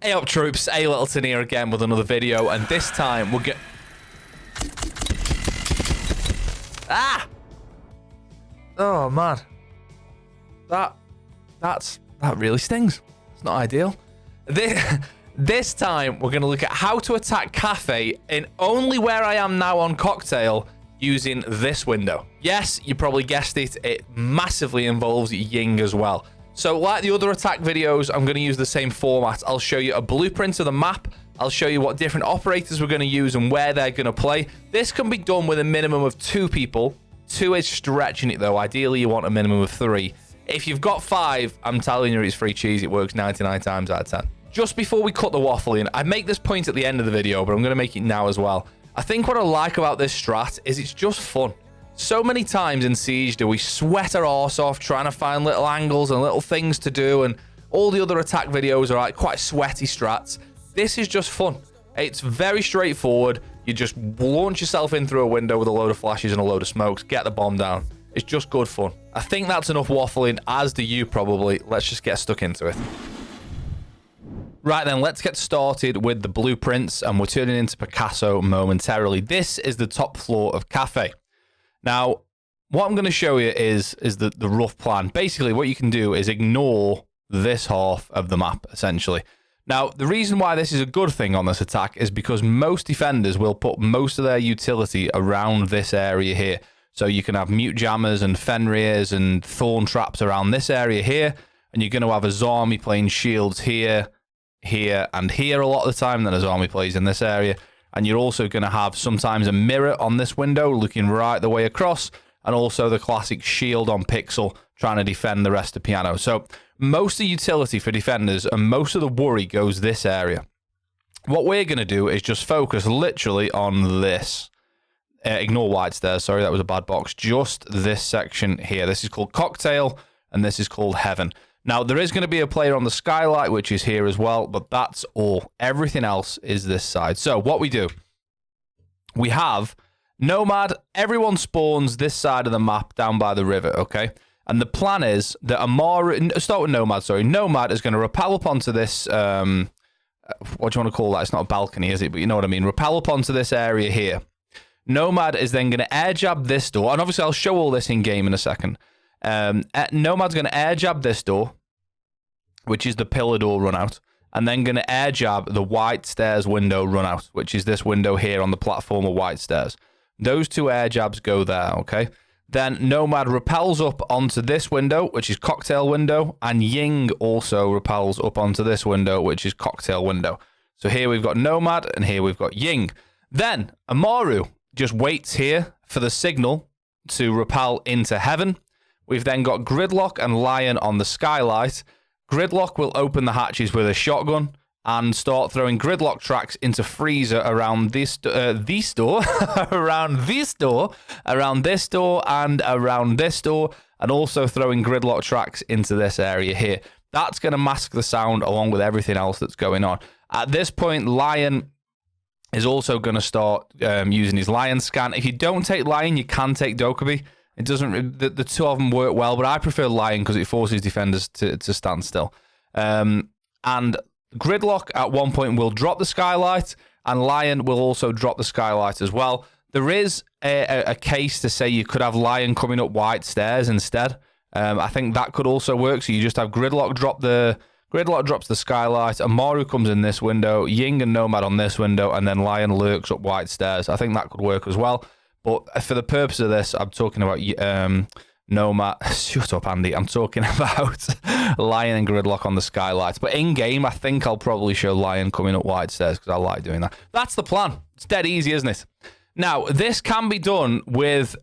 Hey up troops, alyttleton here again with another video, and this time we'll get... Ah! Oh man. That really stings. It's not ideal. This time we're going to look at how to attack Kafe in only where I am now on Cocktail using this window. Yes, you probably guessed it, it massively involves Ying as well. So like the other attack videos, I'm going to use the same format. I'll show you a blueprint of the map. I'll show you what different operators we're going to use and where they're going to play. This can be done with a minimum of 2 people. 2 is stretching it though. Ideally, you want a minimum of 3. If you've got 5, I'm telling you it's free cheese. It works 99 times out of 10. Just before we cut the waffle in, I make this point at the end of the video, but I'm going to make it now as well. I think what I like about this strat is it's just fun. So many times in Siege do we sweat our arse off trying to find little angles and little things to do, and all the other attack videos are like quite sweaty strats. This is just fun. It's very straightforward. You just launch yourself in through a window with a load of flashes and a load of smokes, get the bomb down. It's just good fun. I think that's enough waffling, as do you probably. Let's just get stuck into it. Right then, let's get started with the blueprints, and we're turning into Picasso momentarily. This is the top floor of Kafe. Now, what I'm going to show you is the rough plan. Basically, what you can do is ignore this half of the map, essentially. Now, the reason why this is a good thing on this attack is because most defenders will put most of their utility around this area here. So you can have mute jammers and Fenriers and thorn traps around this area here, and you're going to have a Zami playing shields here, here, and here a lot of the time. Then a Zami plays in this area. And you're also going to have sometimes a mirror on this window looking right the way across, and also the classic shield on Pixel trying to defend the rest of Piano. So most of the utility for defenders and most of the worry goes this area. What we're going to do is just focus literally on this. Ignore white stairs, sorry, that was a bad box. Just this section here. This is called Cocktail, and this is called Heaven. Now, there is going to be a player on the skylight, which is here as well, but that's all. Everything else is this side. So what we do, we have Nomad. Everyone spawns this side of the map down by the river, okay? And the plan is that Amaru, start with Nomad, sorry. Nomad is going to rappel up onto this, what do you want to call that? It's not a balcony, is it? But you know what I mean. Rappel up onto this area here. Nomad is then going to air jab this door. And obviously, I'll show all this in game in a second. Nomad's going to air jab this door, which is the pillar door run out, and then going to air jab the white stairs window run out, which is this window here on the platform of white stairs. Those 2 air jabs go there, okay? Then Nomad rappels up onto this window, which is Cocktail window, and Ying also rappels up onto this window, which is Cocktail window. So here we've got Nomad, and here we've got Ying. Then Amaru just waits here for the signal to rappel into Heaven. We've then got Gridlock and Lion on the skylight. Gridlock will open the hatches with a shotgun and start throwing Gridlock tracks into Freezer around this door, around this door, around this door, and around this door, and also throwing Gridlock tracks into this area here. That's going to mask the sound along with everything else that's going on. At this point, Lion is also going to start using his Lion scan. If you don't take Lion, you can take Dokkaebi. It doesn't. The 2 of them work well, but I prefer Lion because it forces defenders to stand still. And Gridlock at one point will drop the skylight, and Lion will also drop the skylight as well. There is a case to say you could have Lion coming up white stairs instead. I think that could also work. So you just have Gridlock drops the skylight. Amaru comes in this window. Ying and Nomad on this window, and then Lion lurks up white stairs. I think that could work as well. But for the purpose of this, I'm talking about Nomad. Shut up, Andy. I'm talking about Lion and Gridlock on the skylights. But in game, I think I'll probably show Lion coming up white stairs because I like doing that. That's the plan. It's dead easy, isn't it? Now, this can be done with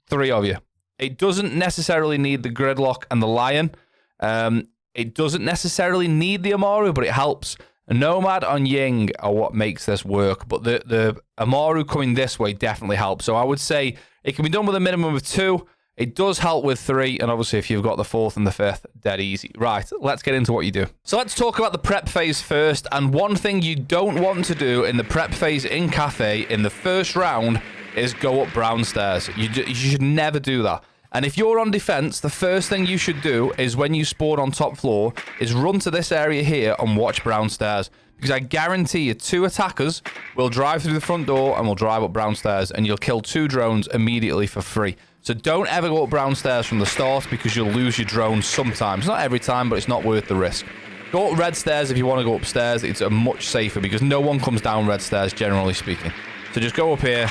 3 of you. It doesn't necessarily need the Gridlock and the Lion. It doesn't necessarily need the Amaru, but it helps. Nomad on Ying are what makes this work, but the Amaru coming this way definitely helps. So I would say it can be done with a minimum of 2. It does help with 3, and obviously if you've got the 4th and the 5th, dead easy. Right, let's get into what you do. So let's talk about the prep phase first, and one thing you don't want to do in the prep phase in Kafe in the first round is go up brown stairs. You should never do that. And if you're on defense, the first thing you should do is when you spawn on top floor is run to this area here and watch brown stairs. Because I guarantee you 2 attackers will drive through the front door and will drive up brown stairs, and you'll kill 2 drones immediately for free. So don't ever go up brown stairs from the start, because you'll lose your drone sometimes. Not every time, but it's not worth the risk. Go up red stairs if you want to go upstairs. It's much safer because no one comes down red stairs, generally speaking. So just go up here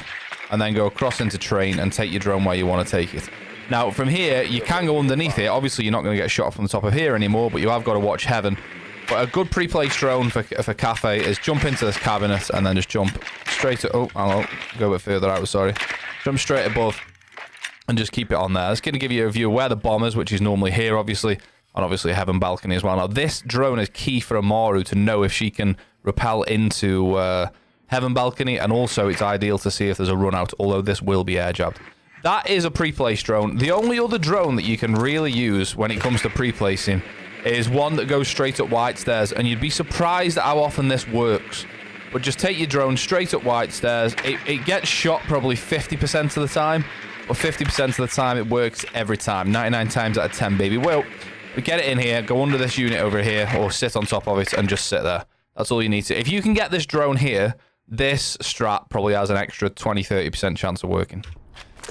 and then go across into train and take your drone where you want to take it. Now, from here, you can go underneath it. Obviously, you're not going to get shot from the top of here anymore, but you have got to watch heaven. But a good pre-placed drone for Kafe is jump into this cabinet and then just jump straight to... Oh, I'll go a bit further out, sorry. Jump straight above and just keep it on there. It's going to give you a view of where the bomb is, which is normally here, obviously. And obviously heaven balcony as well. Now, this drone is key for Amaru to know if she can rappel into heaven balcony. And also, it's ideal to see if there's a run out, although this will be air jabbed. That is a pre-placed drone. The only other drone that you can really use when it comes to pre-placing is one that goes straight up white stairs, and you'd be surprised at how often this works. But just take your drone straight up white stairs. It gets shot probably 50% of the time, but 50% of the time it works every time. 99 times out of 10, baby. Well, we get it in here, go under this unit over here, or sit on top of it and just sit there. That's all you need to. If you can get this drone here, this strat probably has an extra 20-30% chance of working.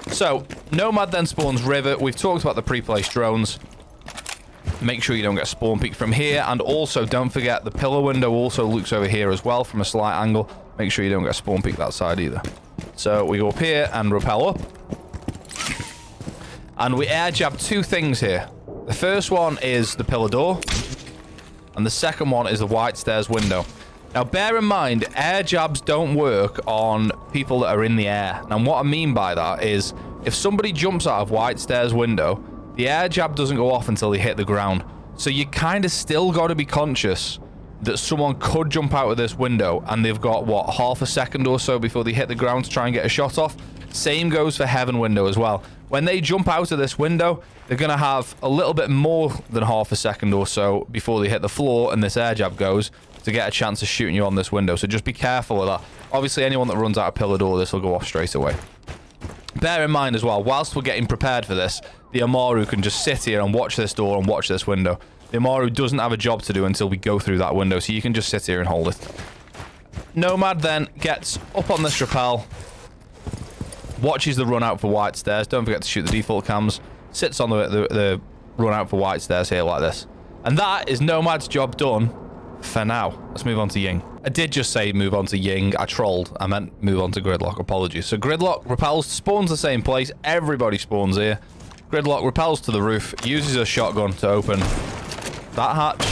So, Nomad then spawns River. We've talked about the pre-placed drones. Make sure you don't get spawn peek from here, and also don't forget the pillar window also looks over here as well from a slight angle. Make sure you don't get spawn peek that side either. So we go up here and rappel up, and we air jab 2 things here. The first one is the pillar door, and the second one is the white stairs window. Now bear in mind, air jabs don't work on people that are in the air. Now what I mean by that is if somebody jumps out of white stairs window, the air jab doesn't go off until they hit the ground. So you kind of still got to be conscious that someone could jump out of this window and they've got, what, half a second or so before they hit the ground to try and get a shot off. Same goes for heaven window as well. When they jump out of this window, they're going to have a little bit more than half a second or so before they hit the floor and this air jab goes to get a chance of shooting you on this window. So just be careful of that. Obviously, anyone that runs out of pillar door, this will go off straight away. Bear in mind as well, whilst we're getting prepared for this, the Amaru can just sit here and watch this door and watch this window. The Amaru doesn't have a job to do until we go through that window, so you can just sit here and hold it. Nomad then gets up on this rappel, watches the run out for white stairs. Don't forget to shoot the default cams. Sits on the run out for white stairs here like this. And that is Nomad's job done for now. Let's move on to Ying. I did just say move on to Ying. I trolled. I meant move on to Gridlock. Apologies. So Gridlock rappels, spawns the same place. Everybody spawns here. Gridlock rappels to the roof, uses a shotgun to open that hatch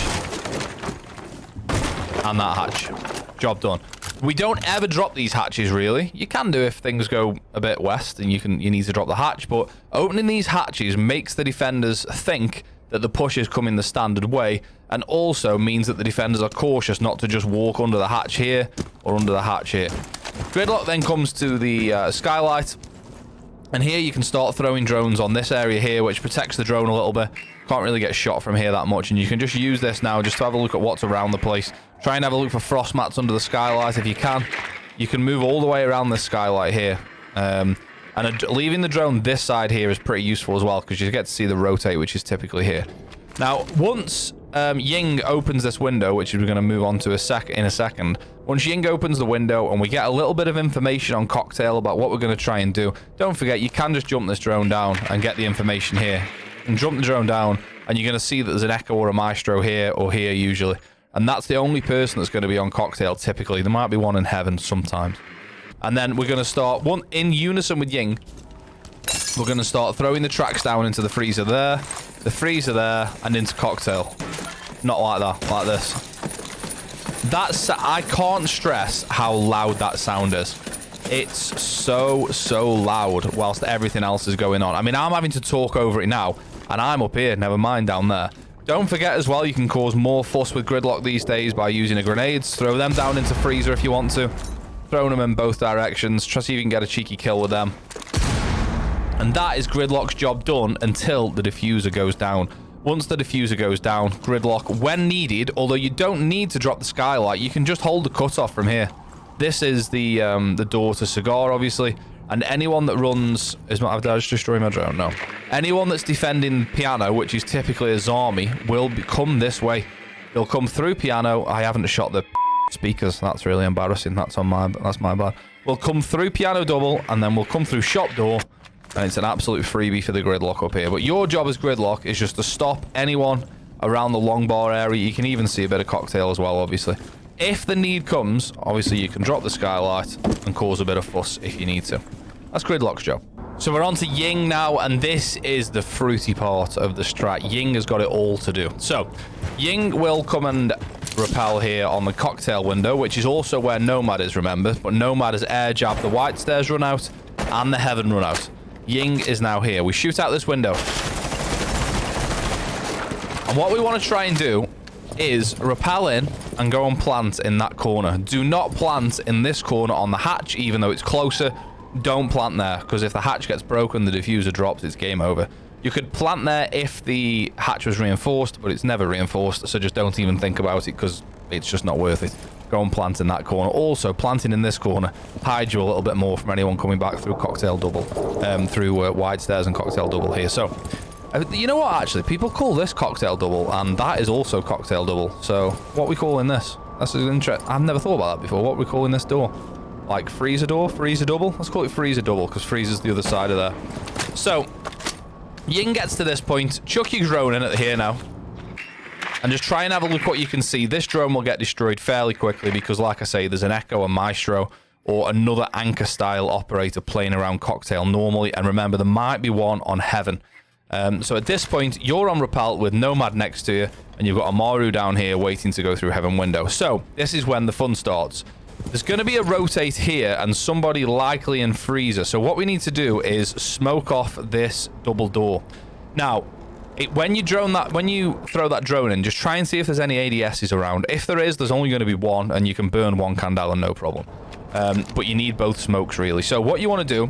and that hatch. Job done. We don't ever drop these hatches, really. You can do if things go a bit west and you need to drop the hatch, but opening these hatches makes the defenders think that the push is coming the standard way, and also means that the defenders are cautious not to just walk under the hatch here or under the hatch here. Gridlock then comes to the skylight, and here you can start throwing drones on this area here, which protects the drone a little bit. Can't really get shot from here that much, and you can just use this now just to have a look at what's around the place. Try and have a look for frost mats under the skylight if you can. You can move all the way around this skylight here. Leaving the drone this side here is pretty useful as well, because you get to see the rotate, which is typically here. Now, once Ying opens this window, which we're going to move on to in a second. Once Ying opens the window and we get a little bit of information on Cocktail about what we're going to try and do, don't forget, you can just jump this drone down and get the information here. And jump the drone down, and you're going to see that there's an Echo or a Maestro here or here usually. And that's the only person that's going to be on Cocktail typically. There might be one in heaven sometimes. And then we're going to start, in unison with Ying, we're going to start throwing the tracks down into the freezer there, and into Cocktail. Not like that, like this. I can't stress how loud that sound is. It's so loud whilst everything else is going on. I mean, I'm having to talk over it now, and I'm up here, never mind down there. Don't forget as well, you can cause more fuss with Gridlock these days by using grenades. Throw them down into freezer if you want to. Throwing them in both directions. Try to see if you can get a cheeky kill with them. And that is Gridlock's job done until the diffuser goes down. Once the diffuser goes down, Gridlock, when needed, although you don't need to drop the skylight, you can just hold the cutoff from here. This is the door to Cigar, obviously. And anyone that runs... Did I just destroy my drone? No. Anyone that's defending piano, which is typically a army, will come this way. They'll come through piano. I haven't shot the speakers. That's really embarrassing. That's my bad. We'll come through piano double, and then we'll come through shop door. And it's an absolute freebie for the gridlock up here. But your job as gridlock is just to stop anyone around the long bar area. You can even see a bit of cocktail as well, obviously. If the need comes, obviously you can drop the skylight and cause a bit of fuss if you need to. That's gridlock's job. So we're on to Ying now, and this is the fruity part of the strat. Ying has got it all to do. So Ying will come and rappel here on the cocktail window, which is also where Nomad is, remember. But Nomad has air jabbed the white stairs run out and the heaven run out. Ying is now here. We shoot out this window. And what we want to try and do is rappel in and go and plant in that corner. Do not plant in this corner on the hatch, even though it's closer. Don't plant there, because if the hatch gets broken, the diffuser drops, it's game over. You could plant there if the hatch was reinforced, but it's never reinforced, so just don't even think about it, because it's just not worth it. Go and plant in that corner. Also, planting in this corner hides you a little bit more from anyone coming back through cocktail double, through wide stairs and cocktail double here. So, you know what, actually? People call this cocktail double, and that is also cocktail double. So, what are we calling this? That's an interesting... I've never thought about that before. What are we calling this door? Like freezer door? Freezer double? Let's call it freezer double, because freezer's the other side of there. So, Ying gets to this point. Chuck your drone in at here now. And just try and have a look what you can see. This drone will get destroyed fairly quickly because, like I say, there's an Echo, a Maestro, or another Anchor-style operator playing around Cocktail normally. And remember, there might be one on Heaven. So at this point, you're on Rappel with Nomad next to you, and you've got Amaru down here waiting to go through Heaven window. So this is when the fun starts. There's going to be a rotate here and somebody likely in freezer. So what we need to do is smoke off this double door. Now, when you throw that drone in, just try and see if there's any ADSs around. If there is, there's only going to be one, and you can burn one candela, no problem. But you need both smokes, really. So what you want to do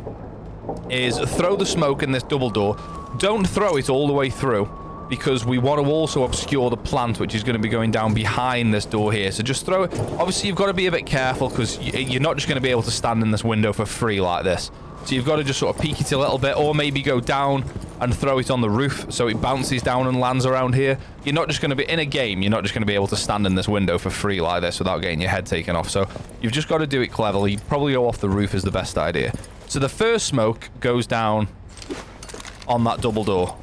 is throw the smoke in this double door. Don't throw it all the way through, because we want to also obscure the plant, which is going to be going down behind this door here. So just throw it. Obviously, you've got to be a bit careful, because you're not just going to be able to stand in this window for free like this. So you've got to just sort of peek it a little bit, or maybe go down and throw it on the roof so it bounces down and lands around here. You're not just going to be in a game. You're not just going to be able to stand in this window for free like this without getting your head taken off. So you've just got to do it cleverly. Probably go off the roof is the best idea. So the first smoke goes down on that double door.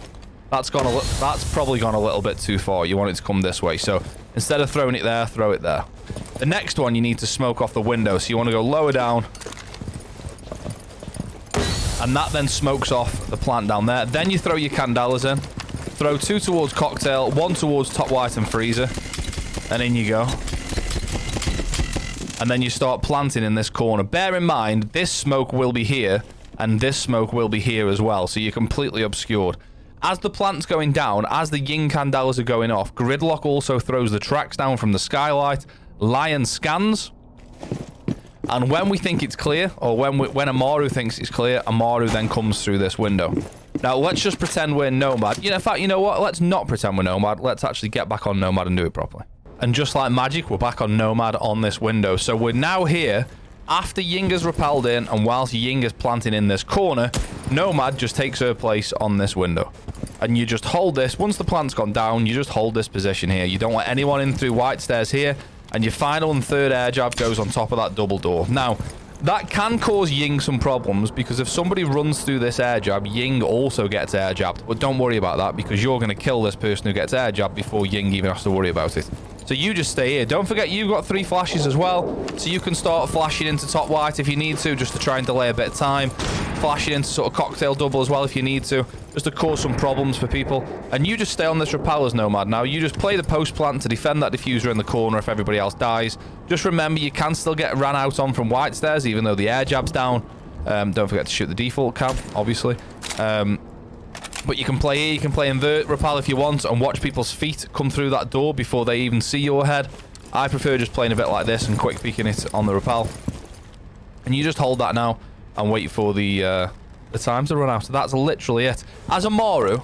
That's probably gone a little bit too far. You want it to come this way. So instead of throwing it there, throw it there. The next one, you need to smoke off the window. So you want to go lower down. And that then smokes off the plant down there. Then you throw your candelas in. Throw 2 towards cocktail, 1 towards top white and freezer. And in you go. And then you start planting in this corner. Bear in mind, this smoke will be here. And this smoke will be here as well. So you're completely obscured. As the plant's going down, as the Ying candelas are going off, Gridlock also throws the tracks down from the skylight. Lion scans. And when we think it's clear, or when Amaru thinks it's clear, Amaru then comes through this window. Now, let's just pretend we're Nomad. In fact, you know what? Let's not pretend we're Nomad. Let's actually get back on Nomad and do it properly. And just like magic, we're back on Nomad on this window. So we're now here after Ying has rappelled in, and whilst Ying is planting in this corner, Nomad just takes her place on this window. And you just hold this. Once the plant's gone down, you just hold this position here. You don't let anyone in through white stairs here. And your final and third air jab goes on top of that double door. Now, that can cause Ying some problems, because if somebody runs through this air jab, Ying also gets air jabbed. But don't worry about that, because you're going to kill this person who gets air jabbed before Ying even has to worry about it. So you just stay here. Don't forget, you've got 3 flashes as well. So you can start flashing into top white if you need to, just to try and delay a bit of time. Flashing into sort of cocktail double as well if you need to, just to cause some problems for people. And you just stay on this repellers, Nomad. Now, you just play the post plant to defend that diffuser in the corner if everybody else dies. Just remember, you can still get ran out on from white stairs, even though the air jab's down. Don't forget to shoot the default cam, obviously. But you can play here, you can play invert rappel if you want, and watch people's feet come through that door before they even see your head. I prefer just playing a bit like this and quick peeking it on the rappel. And you just hold that now and wait for the time to run out. So that's literally it. As Amaru,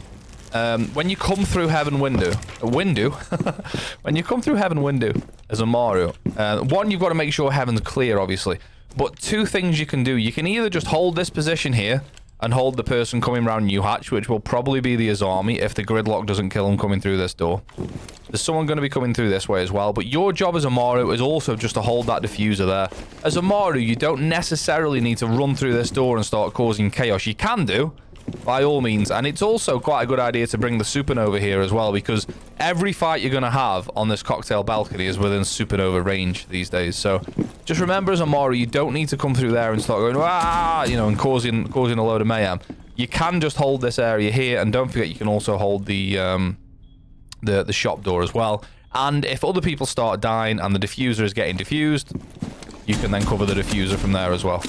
when you come through Heaven window, when you come through Heaven window as Amaru, one, you've got to make sure Heaven's clear, obviously. But two things you can do. You can either just hold this position here and hold the person coming around New Hatch, which will probably be the Azami if the gridlock doesn't kill him coming through this door. There's someone going to be coming through this way as well, but your job as Amaru is also just to hold that diffuser there. As Amaru, you don't necessarily need to run through this door and start causing chaos. You can do, by all means, and it's also quite a good idea to bring the supernova here as well, because every fight you're going to have on this cocktail balcony is within supernova range these days. So just remember, as Amaru, you don't need to come through there and start going, ah, you know, and causing a load of mayhem. You can just hold this area here, and don't forget you can also hold the shop door as well. And if other people start dying and the diffuser is getting diffused, you can then cover the diffuser from there as well.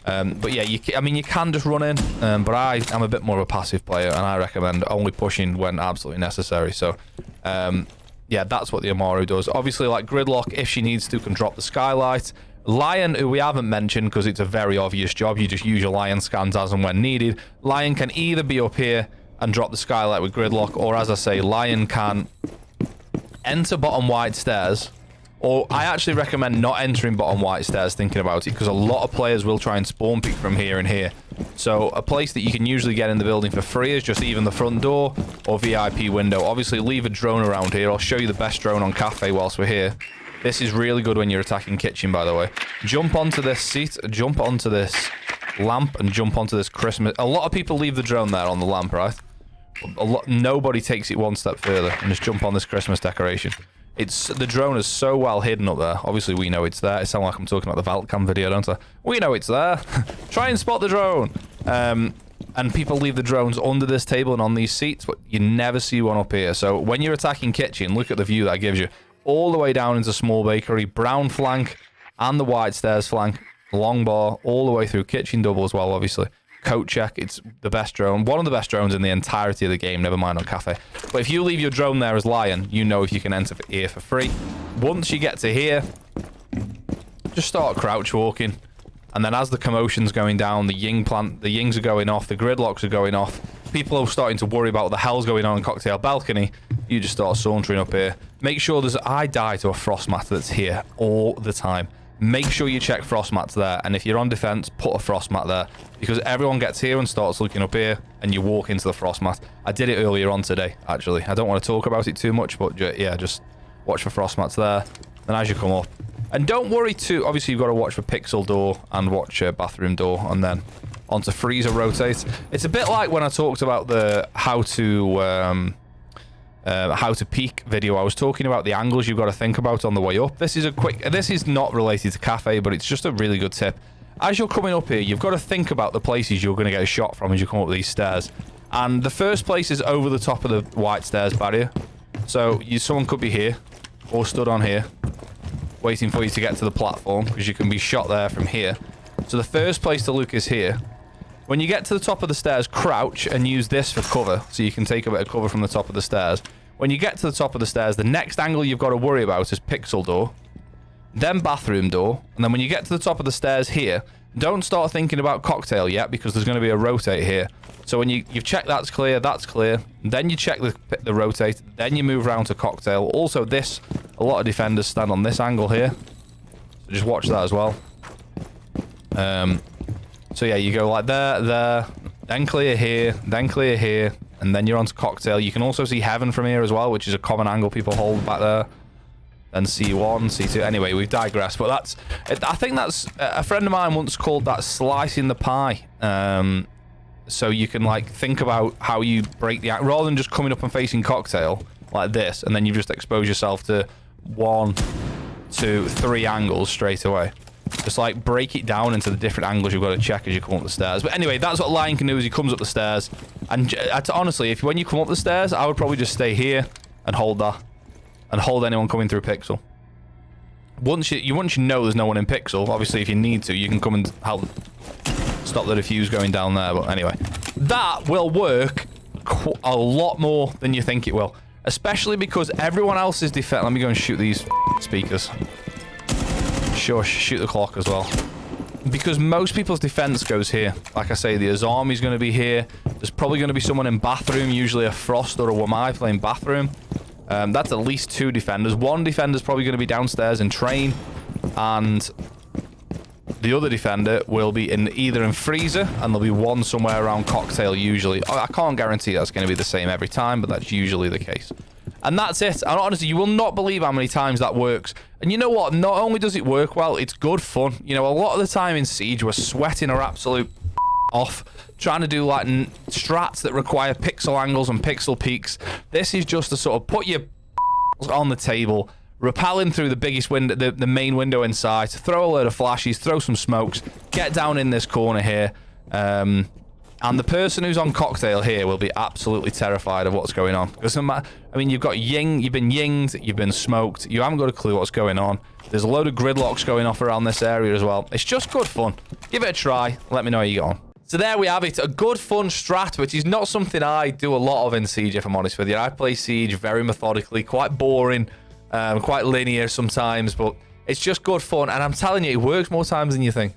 But yeah, I mean, you can just run in, but I am a bit more of a passive player, and I recommend only pushing when absolutely necessary. So, yeah, that's what the Amaru does. Obviously, like Gridlock, if she needs to, can drop the skylight. Lion, who we haven't mentioned because it's a very obvious job, you just use your Lion scans as and when needed. Lion can either be up here and drop the skylight with Gridlock, or as I say, Lion can enter bottom white stairs. Or I actually recommend not entering bottom white stairs, thinking about it, because a lot of players will try and spawn peek from here and here. So a place that you can usually get in the building for free is just even the front door or VIP window. Obviously, leave a drone around here. I'll show you the best drone on Kafe whilst we're here. This is really good when you're attacking kitchen, by the way. Jump onto this seat, jump onto this lamp, and jump onto this Christmas... A lot of people leave the drone there on the lamp, right? Nobody takes it one step further and just jump on this Christmas decoration. The drone is so well hidden up there. Obviously, we know it's there. It sounds like I'm talking about the Valtcam video, don't I? We know it's there. Try and spot the drone. And people leave the drones under this table and on these seats, but you never see one up here. So when you're attacking kitchen, look at the view that gives you. All the way down into small bakery, brown flank, and the white stairs flank, long bar, all the way through kitchen double as well, obviously. Coat check, it's the best drone. One of the best drones in the entirety of the game, never mind on Kafe. But if you leave your drone there as Lion, you know if you can enter here for free. Once you get to here, just start crouch walking. And then as the commotion's going down, the Yings are going off, the Gridlocks are going off, people are starting to worry about what the hell's going on in Cocktail Balcony, you just start sauntering up here. Make sure I die to a frost matter that's here all the time. Make sure you check frost mats there, and if you're on defense, put a frost mat there, because everyone gets here and starts looking up here, and you walk into the frost mat. I did it earlier on today, actually. I don't want to talk about it too much, but yeah, just watch for frost mats there. Then as you come up, and don't worry too, obviously you've got to watch for pixel door and watch bathroom door, and then onto freezer rotate. It's a bit like when I talked about the how to peek video. I was talking about the angles you've got to think about on the way up. This is not related to Kafe, but it's just a really good tip. As you're coming up here, you've got to think about the places you're going to get a shot from as you come up these stairs. And the first place is over the top of the white stairs barrier. So someone could be here, or stood on here, waiting for you to get to the platform, because you can be shot there from here. So the first place to look is here. When you get to the top of the stairs, crouch and use this for cover, so you can take a bit of cover from the top of the stairs. When you get to the top of the stairs, the next angle you've got to worry about is pixel door, then bathroom door, and then when you get to the top of the stairs here, don't start thinking about cocktail yet, because there's going to be a rotate here. So when you've checked that's clear, then you check the rotate, then you move around to cocktail. Also a lot of defenders stand on this angle here, so just watch that as well. So yeah, you go like there, then clear here, and then you're onto cocktail. You can also see heaven from here as well, which is a common angle people hold back there. Then C1, C2. Anyway, we've digressed, but I think that's a friend of mine once called that slicing the pie. So you can like think about how you break the rather than just coming up and facing cocktail like this, and then you just expose yourself to 1, 2, 3 angles straight away. Just like break it down into the different angles you've got to check as you come up the stairs. But anyway, that's what Lion can do, is he comes up the stairs. And honestly, when you come up the stairs, I would probably just stay here and hold that. And hold anyone coming through pixel. Once you know there's no one in pixel, obviously if you need to, you can come and help stop the diffuse going down there. But anyway, that will work a lot more than you think it will. Especially because everyone else is defense. Let me go and shoot these speakers. Sure, shoot the clock as well. Because most people's defense goes here. Like I say, the Azami's going to be here. There's probably going to be someone in bathroom, usually a Frost or a Wamai playing bathroom. That's at least 2 defenders. 1 defender's probably going to be downstairs in train. And The other defender will be either in freezer, and there'll be one somewhere around cocktail usually. I can't guarantee that's going to be the same every time, but that's usually the case. And that's it. And honestly, you will not believe how many times that works. And you know what? Not only does it work well, it's good fun. You know, a lot of the time in Siege, we're sweating our absolute off, trying to do like strats that require pixel angles and pixel peaks. This is just to sort of put your on the table, rappelling through the biggest window, the main window inside, throw a load of flashes, throw some smokes, get down in this corner here. And the person who's on cocktail here will be absolutely terrified of what's going on. Because, I mean, you've got Ying, you've been yinged, you've been smoked, you haven't got a clue what's going on. There's a load of gridlocks going off around this area as well. It's just good fun. Give it a try. Let me know how you get on. So there we have it, a good fun strat, which is not something I do a lot of in Siege, if I'm honest with you. I play Siege very methodically, quite boring, quite linear sometimes, but it's just good fun, and I'm telling you, it works more times than you think.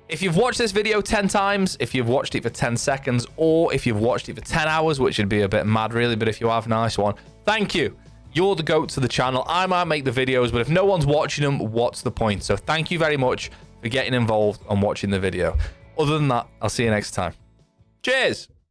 If you've watched this video 10 times, if you've watched it for 10 seconds, or if you've watched it for 10 hours, which would be a bit mad really, but if you have, nice one. Thank you. You're the GOAT to the channel. I might make the videos, but if no one's watching them, what's the point? So thank you very much for getting involved and watching the video. Other than that, I'll see you next time. Cheers!